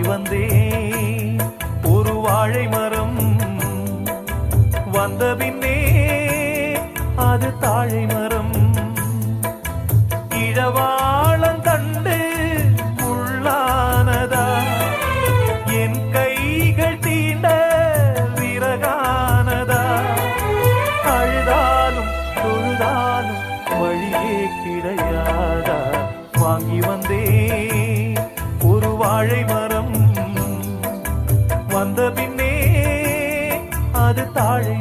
வந்தேன் ஒரு வாழை மரம் வந்த பின்னே அது தாழை மரம் இழவாளம் கண்டு உள்ளானதா என் கைகள் தீண்ட விறகானதா அழுதாலும் தொழுதாலும் வழியே கிடையாதா வாங்கி வந்தேன் ஒரு வாழை மரம் வந்த பின்னே அது தாழை